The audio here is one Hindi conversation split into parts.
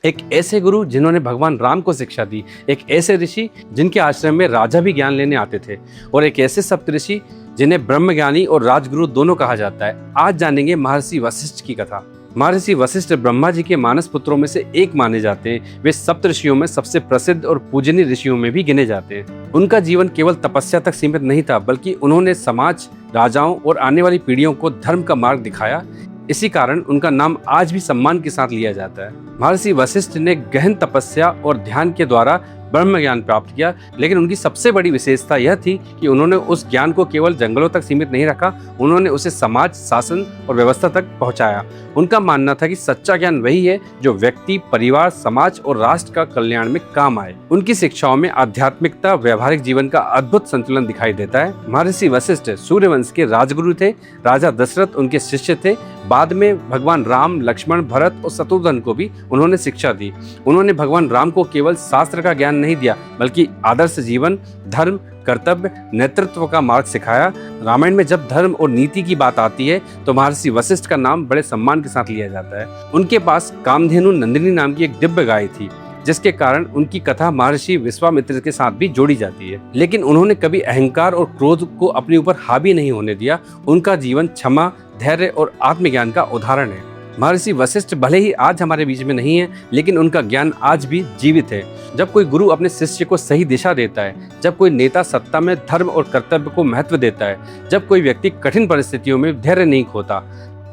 एक ऐसे गुरु जिन्होंने भगवान राम को शिक्षा दी, एक ऐसे ऋषि जिनके आश्रम में राजा भी ज्ञान लेने आते थे, और एक ऐसे सप्तऋषि जिन्हें ब्रह्मज्ञानी और राजगुरु दोनों कहा जाता है। आज जानेंगे महर्षि वशिष्ठ की कथा। महर्षि वशिष्ठ ब्रह्मा जी के मानस पुत्रों में से एक माने जाते हैं। वे सप्तऋषियों में सबसे प्रसिद्ध और पूजनीय ऋषियों में भी गिने जाते हैं। उनका जीवन केवल तपस्या तक सीमित नहीं था, बल्कि उन्होंने समाज, राजाओं और आने वाली पीढ़ियों को धर्म का मार्ग दिखाया। इसी कारण उनका नाम आज भी सम्मान के साथ लिया जाता है। महर्षि वशिष्ठ ने गहन तपस्या और ध्यान के द्वारा ब्रह्म ज्ञान प्राप्त किया, लेकिन उनकी सबसे बड़ी विशेषता यह थी कि उन्होंने उस ज्ञान को केवल जंगलों तक सीमित नहीं रखा, उन्होंने उसे समाज, शासन और व्यवस्था तक पहुंचाया। उनका मानना था कि सच्चा ज्ञान वही है जो व्यक्ति, परिवार, समाज और राष्ट्र का कल्याण में काम आए। उनकी शिक्षाओं में आध्यात्मिकता, व्यवहारिक जीवन का अद्भुत संतुलन दिखाई देता है। महर्षि वशिष्ठ सूर्यवंश के राजगुरु थे। राजा दशरथ उनके शिष्य थे। बाद में भगवान राम, लक्ष्मण, भरत और शत्रुघ्न को भी उन्होंने शिक्षा दी। उन्होंने भगवान राम को केवल शास्त्र का ज्ञान नहीं दिया, बल्कि आदर्श जीवन, धर्म, कर्तव्य, नेतृत्व का मार्ग सिखाया। रामायण में जब धर्म और नीति की बात आती है तो महर्षि वशिष्ठ का नाम बड़े सम्मान के साथ लिया जाता है। उनके पास कामधेनु नंदिनी नाम की एक दिव्य गाय थी, जिसके कारण उनकी कथा महर्षि विश्वामित्र के साथ भी जोड़ी जाती है। लेकिन उन्होंने कभी अहंकार और क्रोध को अपने ऊपर हावी नहीं होने दिया। उनका जीवन क्षमा, धैर्य और आत्मज्ञान का उदाहरण है। महर्षि वशिष्ठ भले ही आज हमारे बीच में नहीं है, लेकिन उनका ज्ञान आज भी जीवित है। जब कोई गुरु अपने शिष्य को सही दिशा देता है, जब कोई नेता सत्ता में धर्म और कर्तव्य को महत्व देता है, जब कोई व्यक्ति कठिन परिस्थितियों में धैर्य नहीं खोता,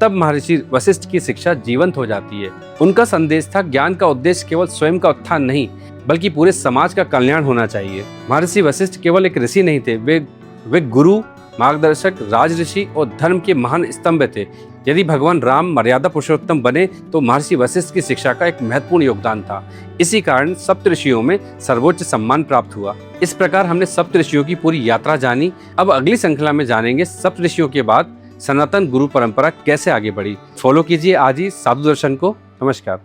तब महर्षि वशिष्ठ की शिक्षा जीवंत हो जाती है। उनका संदेश था, ज्ञान का उद्देश्य केवल स्वयं का उत्थान नहीं, बल्कि पूरे समाज का कल्याण होना चाहिए। महर्षि वशिष्ठ केवल एक ऋषि नहीं थे, वे गुरु, मार्गदर्शक, राजऋषि और धर्म के महान स्तंभ थे। यदि भगवान राम मर्यादा पुरुषोत्तम बने तो महर्षि वशिष्ठ की शिक्षा का एक महत्वपूर्ण योगदान था। इसी कारण सप्तऋषियों में सर्वोच्च सम्मान प्राप्त हुआ। इस प्रकार हमने सप्तऋषियों की पूरी यात्रा जानी। अब अगली श्रृंखला में जानेंगे सप्तऋषियों के बाद सनातन गुरु परंपरा कैसे आगे बढ़ी। फॉलो कीजिए आज ही साधु दर्शन को। नमस्कार।